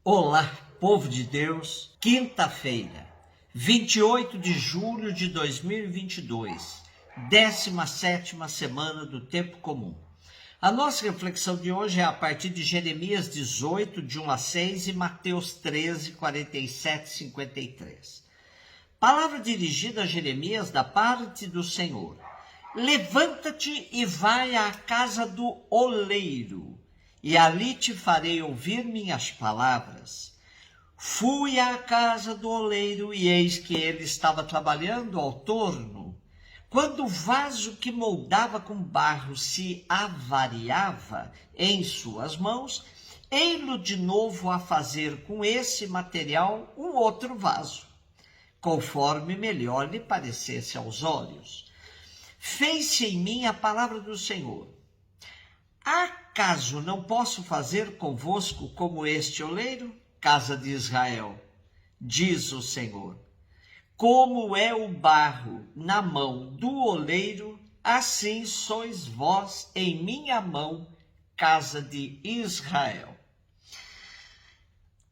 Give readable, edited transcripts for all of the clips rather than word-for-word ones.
Olá, povo de Deus, quinta-feira, 28 de julho de 2022, 17ª semana do Tempo Comum. A nossa reflexão de hoje é a partir de Jeremias 18, de 1 a 6 e Mateus 13, 47 e 53. Palavra dirigida a Jeremias da parte do Senhor. Levanta-te e vai à casa do oleiro, e ali te farei ouvir minhas palavras. Fui à casa do oleiro, e eis que ele estava trabalhando ao torno. Quando o vaso que moldava com barro se avariava em suas mãos, ei-lo de novo a fazer com esse material um outro vaso, conforme melhor lhe parecesse aos olhos. Fez-se em mim a palavra do Senhor. Acaso não posso fazer convosco como este oleiro, casa de Israel? Diz o Senhor. Como é o barro na mão do oleiro, assim sois vós em minha mão, casa de Israel.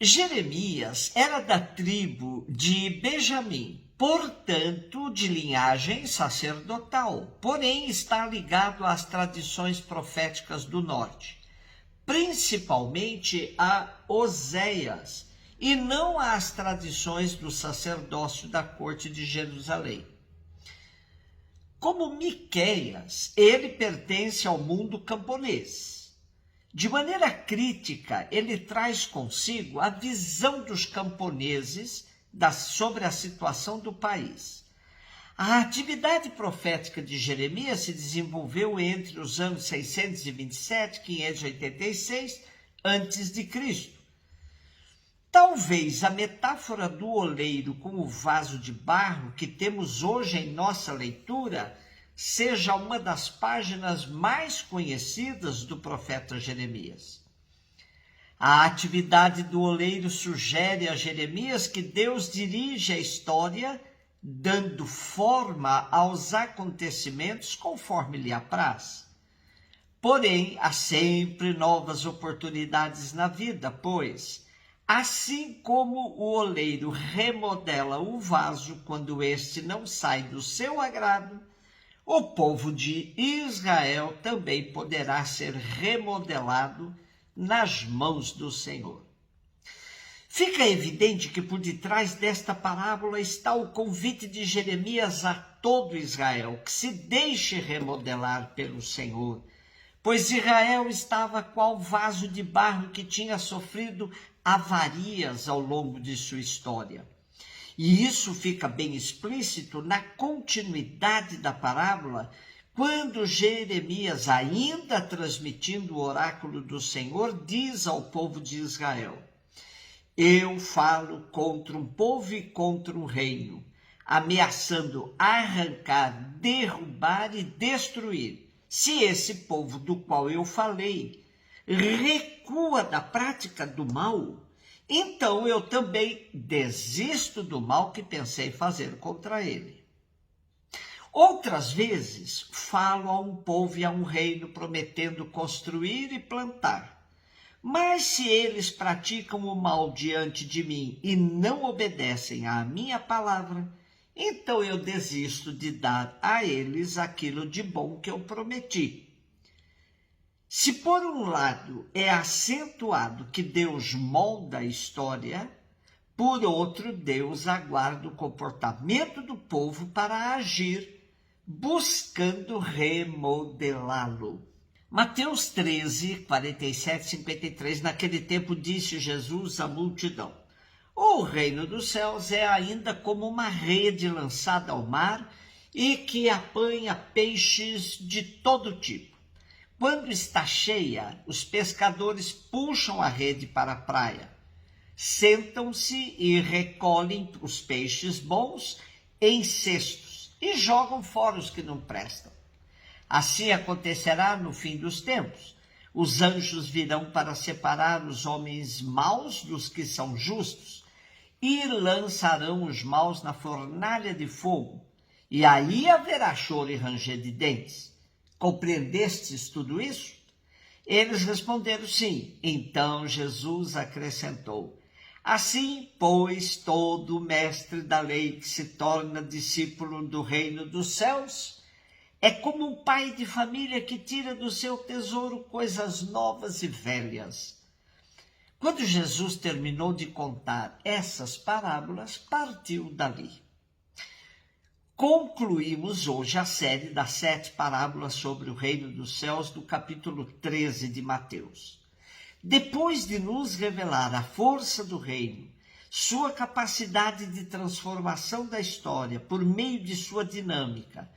Jeremias era da tribo de Benjamim, portanto de linhagem sacerdotal, porém está ligado às tradições proféticas do norte, principalmente a Oséias, e não às tradições do sacerdócio da corte de Jerusalém. Como Miqueias, ele pertence ao mundo camponês. De maneira crítica, ele traz consigo a visão dos camponeses sobre a situação do país. A atividade profética de Jeremias se desenvolveu entre os anos 627 e 586 a.C. Talvez a metáfora do oleiro com o vaso de barro que temos hoje em nossa leitura seja uma das páginas mais conhecidas do profeta Jeremias. A atividade do oleiro sugere a Jeremias que Deus dirige a história, dando forma aos acontecimentos conforme lhe apraz. Porém, há sempre novas oportunidades na vida, pois, assim como o oleiro remodela o vaso quando este não sai do seu agrado, o povo de Israel também poderá ser remodelado nas mãos do Senhor. Fica evidente que por detrás desta parábola está o convite de Jeremias a todo Israel, que se deixe remodelar pelo Senhor, pois Israel estava qual vaso de barro que tinha sofrido avarias ao longo de sua história. E isso fica bem explícito na continuidade da parábola, quando Jeremias, ainda transmitindo o oráculo do Senhor, diz ao povo de Israel: eu falo contra um povo e contra um reino, ameaçando arrancar, derrubar e destruir. Se esse povo do qual eu falei recua da prática do mal, então eu também desisto do mal que pensei fazer contra ele. Outras vezes, falo a um povo e a um reino prometendo construir e plantar. Mas se eles praticam o mal diante de mim e não obedecem à minha palavra, então eu desisto de dar a eles aquilo de bom que eu prometi. Se por um lado é acentuado que Deus molda a história, por outro, Deus aguarda o comportamento do povo para agir, buscando remodelá-lo. Mateus 13, 47 e 53, naquele tempo disse Jesus à multidão: o reino dos céus é ainda como uma rede lançada ao mar e que apanha peixes de todo tipo. Quando está cheia, os pescadores puxam a rede para a praia, sentam-se e recolhem os peixes bons em cestos e jogam fora os que não prestam. Assim acontecerá no fim dos tempos. Os anjos virão para separar os homens maus dos que são justos e lançarão os maus na fornalha de fogo. E aí haverá choro e ranger de dentes. Compreendestes tudo isso? Eles responderam sim. Então Jesus acrescentou: assim, pois, todo mestre da lei que se torna discípulo do reino dos céus é como um pai de família que tira do seu tesouro coisas novas e velhas. Quando Jesus terminou de contar essas parábolas, partiu dali. Concluímos hoje a série das 7 parábolas sobre o reino dos céus do capítulo 13 de Mateus. Depois de nos revelar a força do reino, sua capacidade de transformação da história por meio de sua dinâmica,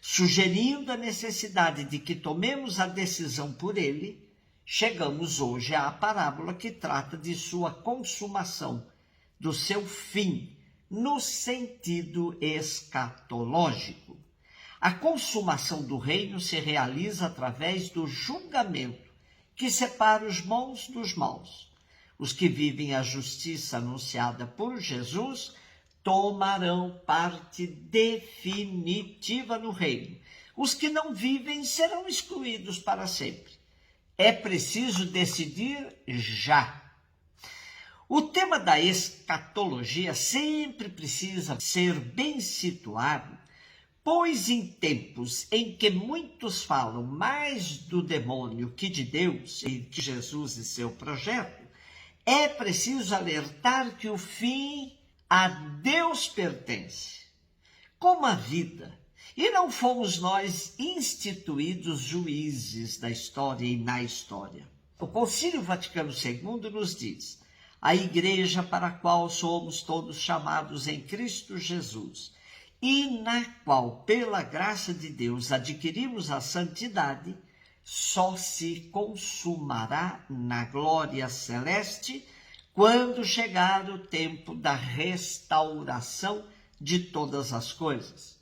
sugerindo a necessidade de que tomemos a decisão por ele, chegamos hoje à parábola que trata de sua consumação, do seu fim, no sentido escatológico. A consumação do reino se realiza através do julgamento que separa os bons dos maus. Os que vivem a justiça anunciada por Jesus tomarão parte definitiva no reino. Os que não vivem serão excluídos para sempre. É preciso decidir já. O tema da escatologia sempre precisa ser bem situado, pois em tempos em que muitos falam mais do demônio que de Deus e de Jesus e seu projeto, é preciso alertar que o fim a Deus pertence, como a vida, e não fomos nós instituídos juízes da história e na história. O Concílio Vaticano II nos diz: a igreja para a qual somos todos chamados em Cristo Jesus e na qual, pela graça de Deus, adquirimos a santidade, só se consumará na glória celeste quando chegar o tempo da restauração de todas as coisas.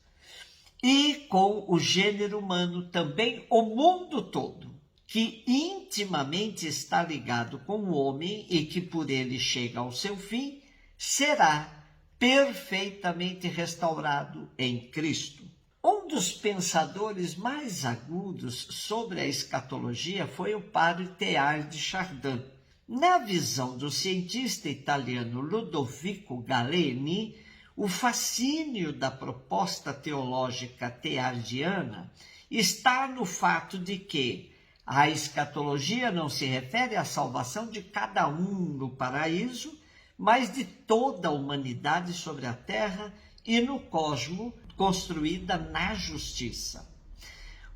E com o gênero humano também o mundo todo, que intimamente está ligado com o homem e que por ele chega ao seu fim, será perfeitamente restaurado em Cristo. Um dos pensadores mais agudos sobre a escatologia foi o padre Teilhard de Chardin. Na visão do cientista italiano Ludovico Galeni, o fascínio da proposta teológica teilhardiana está no fato de que a escatologia não se refere à salvação de cada um no paraíso, mas de toda a humanidade sobre a terra e no cosmos construída na justiça.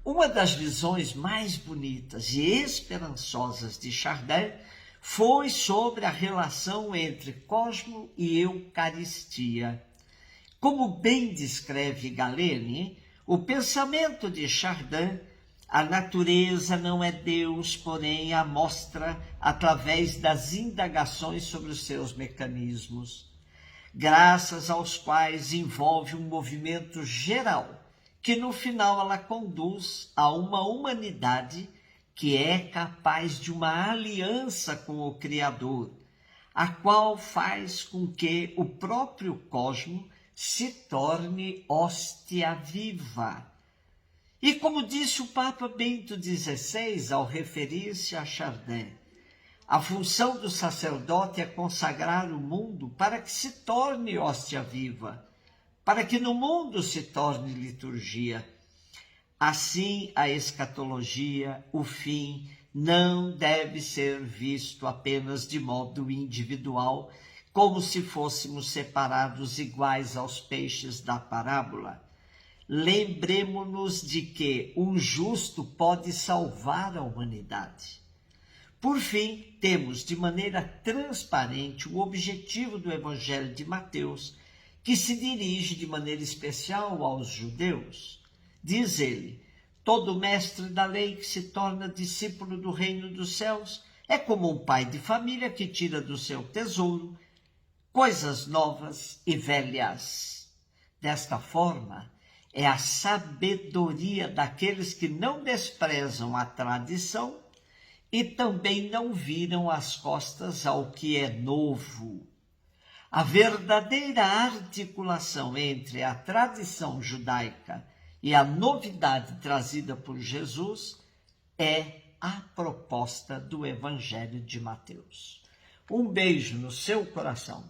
Uma das visões mais bonitas e esperançosas de Chardin foi sobre a relação entre cosmos e Eucaristia. Como bem descreve Galeni, o pensamento de Chardin: a natureza não é Deus, porém a mostra através das indagações sobre os seus mecanismos, graças aos quais envolve um movimento geral, que no final ela conduz a uma humanidade que é capaz de uma aliança com o Criador, a qual faz com que o próprio cosmos se torne hóstia viva. E como disse o Papa Bento XVI ao referir-se a Chardin, a função do sacerdote é consagrar o mundo para que se torne hóstia viva, para que no mundo se torne liturgia. Assim, a escatologia, o fim, não deve ser visto apenas de modo individual, como se fôssemos separados iguais aos peixes da parábola. Lembremo-nos de que um justo pode salvar a humanidade. Por fim, temos de maneira transparente o objetivo do Evangelho de Mateus, que se dirige de maneira especial aos judeus. Diz ele: todo mestre da lei que se torna discípulo do reino dos céus é como um pai de família que tira do seu tesouro coisas novas e velhas. Desta forma, é a sabedoria daqueles que não desprezam a tradição e também não viram as costas ao que é novo. A verdadeira articulação entre a tradição judaica e a novidade trazida por Jesus é a proposta do Evangelho de Mateus. Um beijo no seu coração.